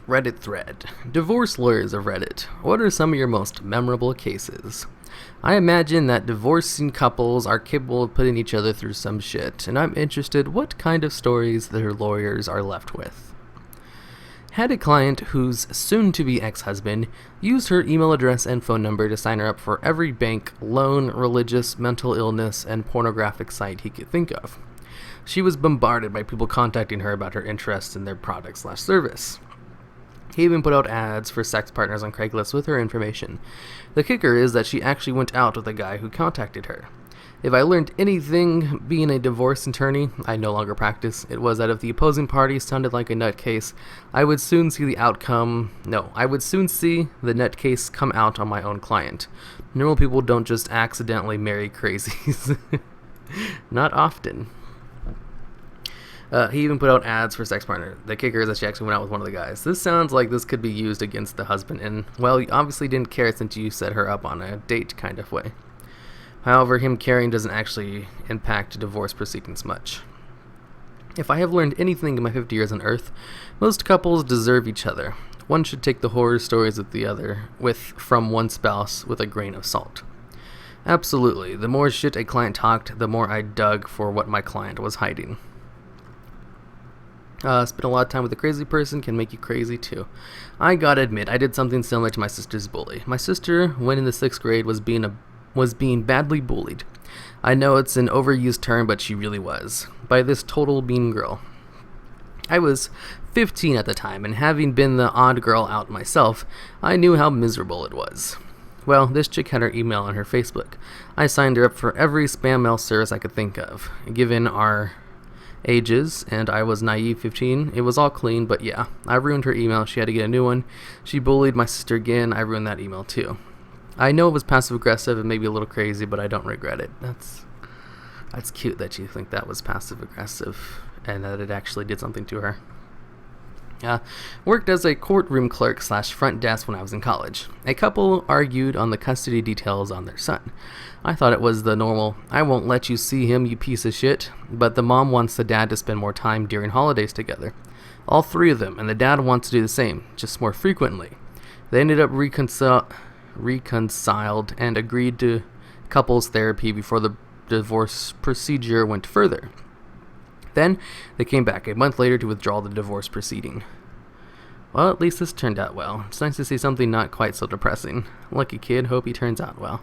Reddit thread. Divorce lawyers of Reddit. What are some of your most memorable cases? I imagine that divorcing couples are capable of putting each other through some shit, and I'm interested what kind of stories their lawyers are left with. Had a client whose soon-to-be ex-husband used her email address and phone number to sign her up for every bank, loan, religious, mental illness, and pornographic site he could think of. She was bombarded by people contacting her about her interest in their product/service. He even put out ads for sex partners on Craigslist with her information. The kicker is that she actually went out with the guy who contacted her. If I learned anything being a divorce attorney, I no longer practice, it was that if the opposing party sounded like a nutcase, I would soon see the nutcase come out on my own client. Normal people don't just accidentally marry crazies. Not often. He even put out ads for sex partner. The kicker is that she actually went out with one of the guys. This sounds like this could be used against the husband in, well, you obviously didn't care since you set her up on a date kind of way. However, him caring doesn't actually impact divorce proceedings much. If I have learned anything in my 50 years on Earth, most couples deserve each other. One should take the horror stories of the other from one spouse with a grain of salt. Absolutely. The more shit a client talked, the more I dug for what my client was hiding. Spend a lot of time with a crazy person can make you crazy too. I gotta admit, I did something similar to my sister's bully. My sister, when in the 6th grade, was being badly bullied. I know it's an overused term, but she really was. By this total mean girl. I was 15 at the time, and having been the odd girl out myself, I knew how miserable it was. Well, this chick had her email and her Facebook. I signed her up for every spam mail service I could think of. Given our ages, and I was naive 15, it was all clean, but yeah, I ruined her email. She had to get a new one. She bullied my sister again. I ruined that email too. I know it was passive aggressive and maybe a little crazy, but I don't regret it. That's cute that you think that was passive aggressive and that it actually did something to her. Worked as a courtroom clerk / front desk when I was in college. A couple argued on the custody details on their son. I thought it was the normal, I won't let you see him, you piece of shit, but the mom wants the dad to spend more time during holidays together. All 3 of them, and the dad wants to do the same, just more frequently. They ended up reconciled and agreed to couples therapy before the divorce procedure went further. Then, they came back a month later to withdraw the divorce proceeding. Well, at least this turned out well. It's nice to see something not quite so depressing. Lucky kid, hope he turns out well.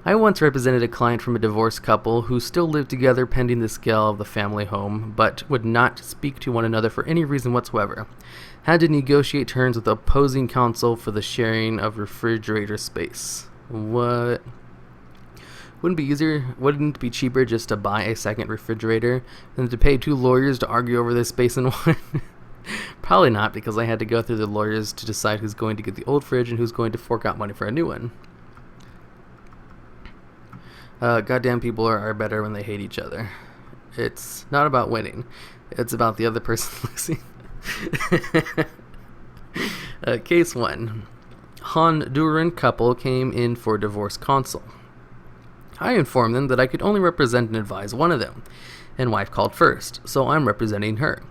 I once represented a client from a divorced couple who still lived together pending the sale of the family home, but would not speak to one another for any reason whatsoever. Had to negotiate terms with opposing counsel for the sharing of refrigerator space. What? Wouldn't it be cheaper just to buy a second refrigerator than to pay 2 lawyers to argue over this space in one? Probably not, because I had to go through the lawyers to decide who's going to get the old fridge and who's going to fork out money for a new one. Goddamn people are better when they hate each other. It's not about winning. It's about the other person losing. Case 1. Honduran couple came in for divorce counsel. I informed them that I could only represent and advise one of them, and wife called first, so I'm representing her.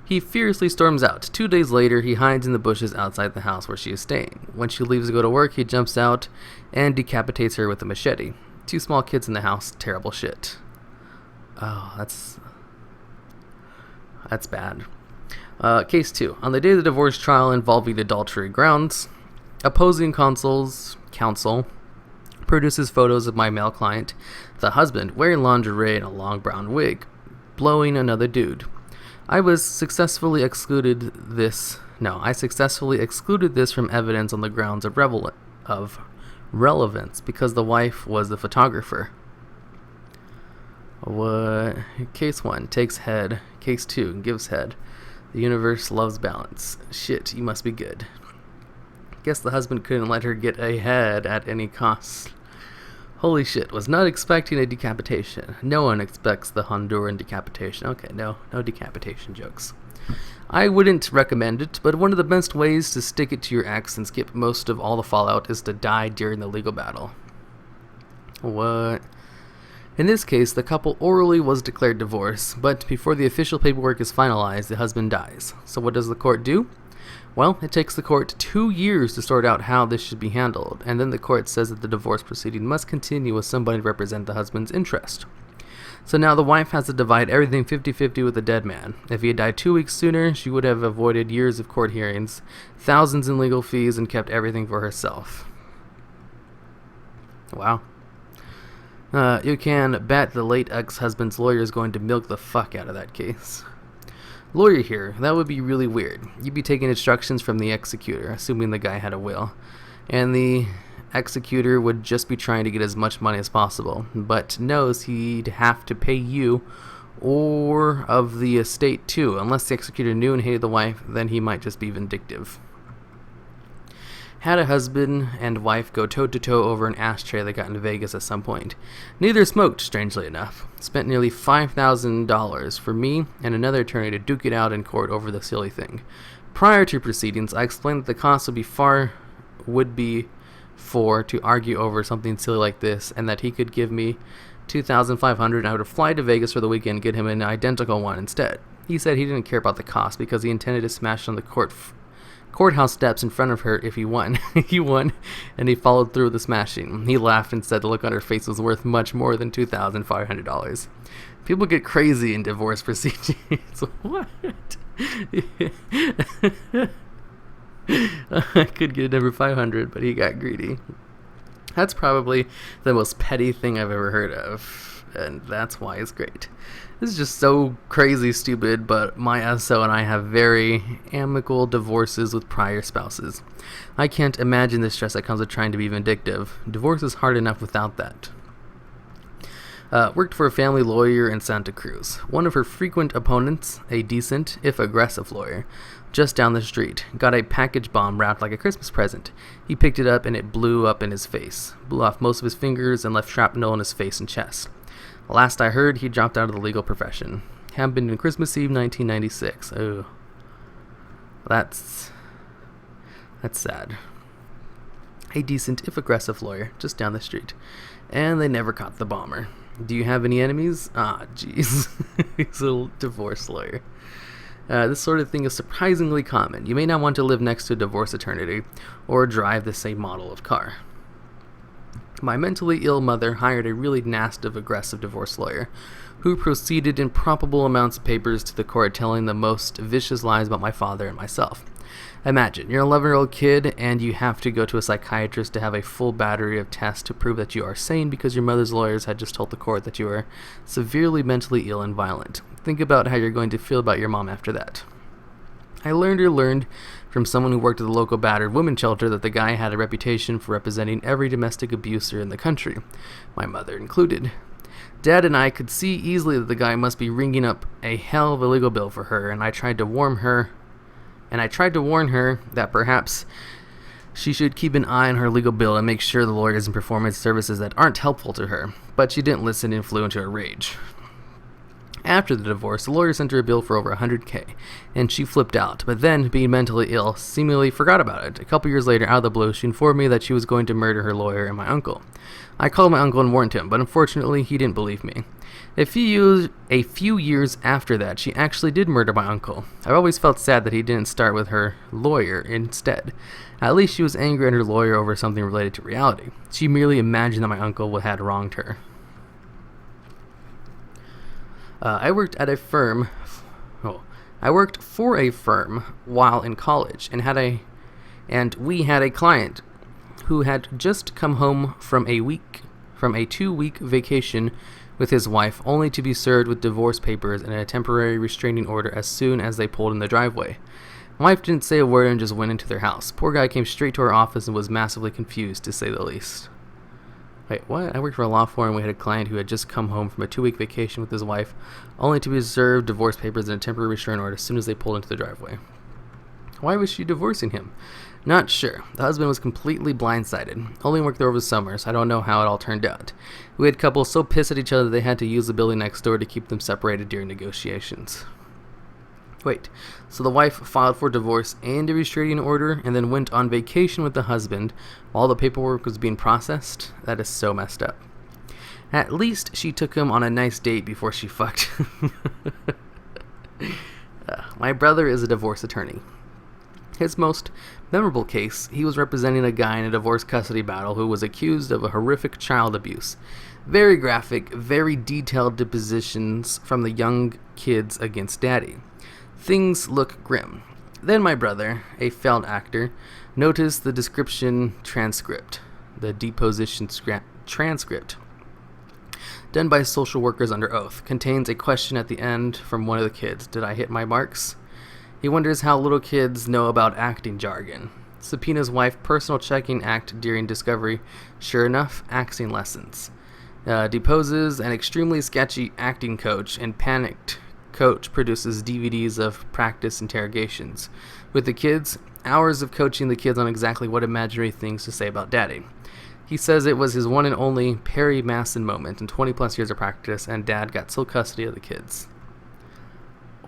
He fiercely storms out. 2 days later, he hides in the bushes outside the house where she is staying. When she leaves to go to work, he jumps out and decapitates her with a machete. 2 small kids in the house. Terrible shit. Oh, that's bad. Case 2. On the day of the divorce trial involving adultery grounds, opposing counsel produces photos of my male client, the husband, wearing lingerie and a long brown wig, blowing another dude. I successfully excluded this from evidence on the grounds of relevance because the wife was the photographer. What? Case 1 takes head. Case 2 gives head. The universe loves balance. Shit, you must be good. Guess the husband couldn't let her get ahead at any cost. Holy shit, was not expecting a decapitation. No one expects the Honduran decapitation. Okay, no decapitation jokes. I wouldn't recommend it, but one of the best ways to stick it to your ex and skip most of all the fallout is to die during the legal battle. What? In this case, the couple orally was declared divorce, but before the official paperwork is finalized, the husband dies. So what does the court do? Well, it takes the court 2 years to sort out how this should be handled, and then the court says that the divorce proceeding must continue with somebody to represent the husband's interest. So now the wife has to divide everything 50-50 with the dead man. If he had died 2 weeks sooner, she would have avoided years of court hearings, thousands in legal fees, and kept everything for herself. Wow. You can bet the late ex-husband's lawyer is going to milk the fuck out of that case. Lawyer here, that would be really weird. You'd be taking instructions from the executor, assuming the guy had a will, and the executor would just be trying to get as much money as possible, but knows he'd have to pay you or of the estate too. Unless the executor knew and hated the wife, then he might just be vindictive. Had a husband and wife go toe-to-toe over an ashtray that got into Vegas at some point. Neither smoked, strangely enough. Spent nearly $5,000 for me and another attorney to duke it out in court over the silly thing. Prior to proceedings, I explained that the cost would be to argue over something silly like this, and that he could give me $2,500 and I would fly to Vegas for the weekend and get him an identical one instead. He said he didn't care about the cost because he intended to smash on the courthouse steps in front of her if he won. He won, and he followed through with the smashing. He laughed and said the look on her face was worth much more than $2,500. People get crazy in divorce proceedings. What? I could get number 500, but he got greedy. That's probably the most petty thing I've ever heard of, and that's why it's great. This is just so crazy stupid, but my SO and I have very amicable divorces with prior spouses. I can't imagine the stress that comes with trying to be vindictive. Divorce is hard enough without that. Worked for a family lawyer in Santa Cruz. One of her frequent opponents, a decent, if aggressive lawyer, just down the street, got a package bomb wrapped like a Christmas present. He picked it up and it blew up in his face. Blew off most of his fingers and left shrapnel in his face and chest. Last I heard, he dropped out of the legal profession. Happened in Christmas Eve 1996. Oh. That's sad. A decent, if aggressive lawyer, just down the street. And they never caught the bomber. Do you have any enemies? Ah, jeez. He's a divorce lawyer. This sort of thing is surprisingly common. You may not want to live next to a divorce attorney or drive the same model of car. My mentally ill mother hired a really nasty, aggressive divorce lawyer who proceeded in probable amounts of papers to the court telling the most vicious lies about my father and myself. Imagine, you're an 11-year-old kid and you have to go to a psychiatrist to have a full battery of tests to prove that you are sane because your mother's lawyers had just told the court that you are severely mentally ill and violent. Think about how you're going to feel about your mom after that. I learned from someone who worked at the local battered women's shelter that the guy had a reputation for representing every domestic abuser in the country, my mother included. Dad and I could see easily that the guy must be ringing up a hell of a legal bill for her, and I tried to warn her that perhaps she should keep an eye on her legal bill and make sure the lawyer isn't performing services that aren't helpful to her, but she didn't listen and flew into a rage. After the divorce, the lawyer sent her a bill for over $100K, and she flipped out, but then, being mentally ill, seemingly forgot about it. A couple years later, out of the blue, she informed me that she was going to murder her lawyer and my uncle. I called my uncle and warned him, but unfortunately, he didn't believe me. A few years after that, she actually did murder my uncle. I've always felt sad that he didn't start with her lawyer instead. At least she was angry at her lawyer over something related to reality. She merely imagined that my uncle had wronged her. I worked for a firm while in college, and we had a client who had just come home from a 2-week vacation with his wife, only to be served with divorce papers and a temporary restraining order as soon as they pulled in the driveway. Wife didn't say a word and just went into their house. Poor guy came straight to our office and was massively confused, to say the least. Wait, what? I worked for a law firm. We had a client who had just come home from a 2-week vacation with his wife, only to be served divorce papers and a temporary restraining order as soon as they pulled into the driveway. Why was she divorcing him? Not sure. The husband was completely blindsided. Only worked there over the summer, so I don't know how it all turned out. We had couples so pissed at each other they had to use the building next door to keep them separated during negotiations. Wait, so the wife filed for divorce and a restraining order and then went on vacation with the husband while the paperwork was being processed? That is so messed up. At least she took him on a nice date before she fucked. My brother is a divorce attorney. His most memorable case, he was representing a guy in a divorce custody battle who was accused of a horrific child abuse. Very graphic, very detailed depositions from the young kids against daddy. Things look grim. Then my brother, a failed actor, noticed the description transcript, the deposition transcript, done by social workers under oath, contains a question at the end from one of the kids. Did I hit my marks? He wonders how little kids know about acting jargon. Subpoenas wife personal checking act during discovery. Sure enough, acting lessons. Deposes an extremely sketchy acting coach, and panicked coach produces DVDs of practice interrogations. With the kids, hours of coaching the kids on exactly what imaginary things to say about daddy. He says it was his one and only Perry Masson moment in 20 plus years of practice, and dad got sole custody of the kids.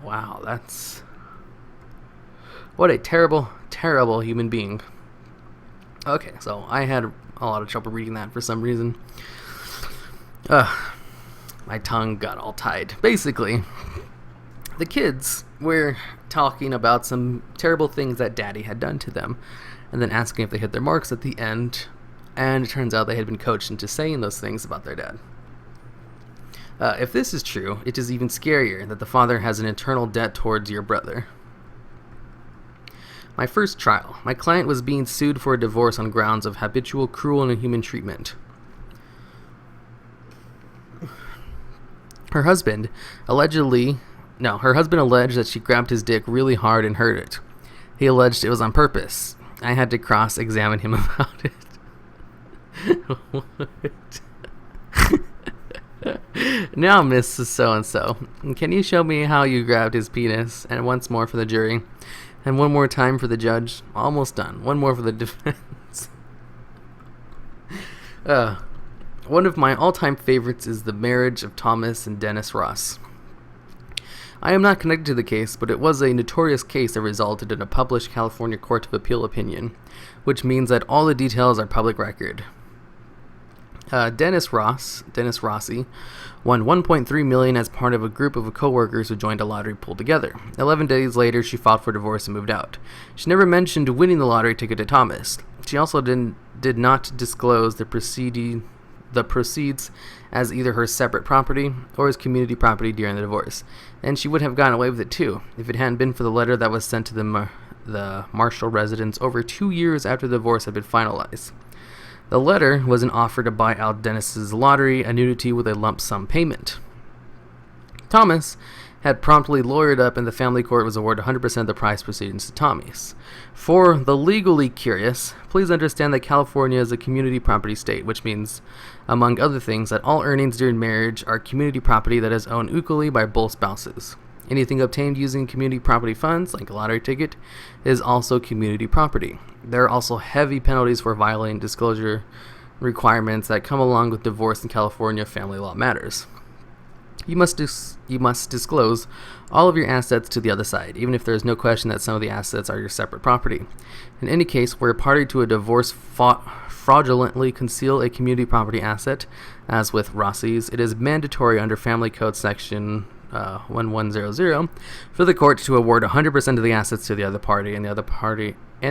Wow, that's... what a terrible, terrible human being. Okay, so I had a lot of trouble reading that for some reason. My tongue got all tied. Basically, the kids were talking about some terrible things that daddy had done to them, and then asking if they hit their marks at the end, and it turns out they had been coached into saying those things about their dad. If this is true, it is even scarier that the father has an eternal debt towards your brother. My first trial. My client was being sued for a divorce on grounds of habitual, cruel, and inhuman treatment. Her husband alleged that she grabbed his dick really hard and hurt it. He alleged it was on purpose. I had to cross-examine him about it. What? Now, Miss So-and-so, can you show me how you grabbed his penis? And once more for the jury. And one more time for the judge. Almost done. One more for the defense. One of my all-time favorites is the marriage of Thomas and Dennis Ross. I am not connected to the case, but it was a notorious case that resulted in a published California Court of Appeal opinion, which means that all the details are public record. Dennis Rossi, won $1.3 million as part of a group of co-workers who joined a lottery pool together. 11 days later, she filed for divorce and moved out. She never mentioned winning the lottery ticket to Thomas. She also did not disclose the proceeds as either her separate property or his community property during the divorce. And she would have gotten away with it too, if it hadn't been for the letter that was sent to the Marshall residence over 2 years after the divorce had been finalized. The letter was an offer to buy out Dennis's lottery annuity with a lump sum payment. Thomas had promptly lawyered up, and the family court was awarded 100% of the prize proceedings to Thomas. For the legally curious, please understand that California is a community property state, which means, among other things, that all earnings during marriage are community property that is owned equally by both spouses. Anything obtained using community property funds, like a lottery ticket, is also community property. There are also heavy penalties for violating disclosure requirements that come along with divorce in California family law matters. You must disclose all of your assets to the other side, even if there is no question that some of the assets are your separate property. In any case where a party to a divorce fraudulently conceal a community property asset, as with Rossi's, it is mandatory under Family Code Section 1100 for the court to award 100% of the assets to the other party, and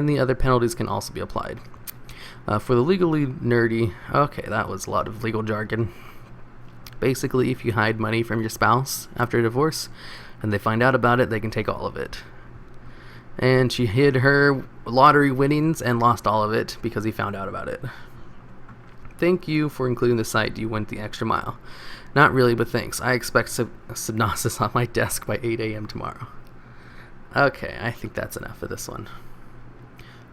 the other penalties can also be applied. For the legally nerdy, okay, that was a lot of legal jargon. Basically, if you hide money from your spouse after a divorce and they find out about it, they can take all of it. And she hid her lottery winnings and lost all of it because he found out about it. Thank you for including the site. You went the extra mile. Not really, but thanks. I expect synopsis on my desk by 8 a.m. tomorrow. Okay, I think that's enough for this one.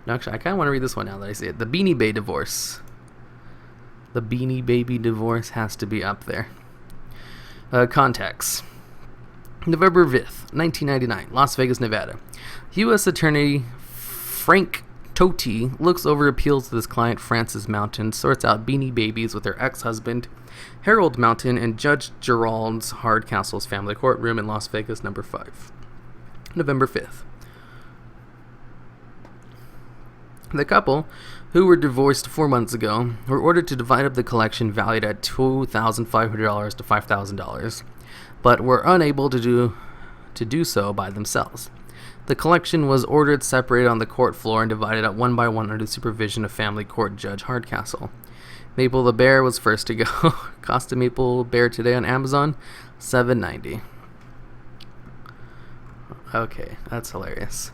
No, actually, I kind of want to read this one now that I see it. The Beanie Bay divorce. The Beanie Baby divorce has to be up there. Context. November 5th, 1999, Las Vegas, Nevada. U.S. Attorney Frank Totti looks over appeals to his client Frances Mountain, sorts out Beanie Babies with her ex-husband Harold Mountain in Judge Gerald's Hardcastle's family courtroom in Las Vegas, number 5. November 5th. The couple, who were divorced 4 months ago, were ordered to divide up the collection valued at $2,500 to $5,000, but were unable to do so by themselves. The collection was ordered separated on the court floor and divided up one by one under the supervision of family court judge Hardcastle. Maple the Bear was first to go. Cost of Maple Bear today on Amazon, $7.90. Okay, that's hilarious.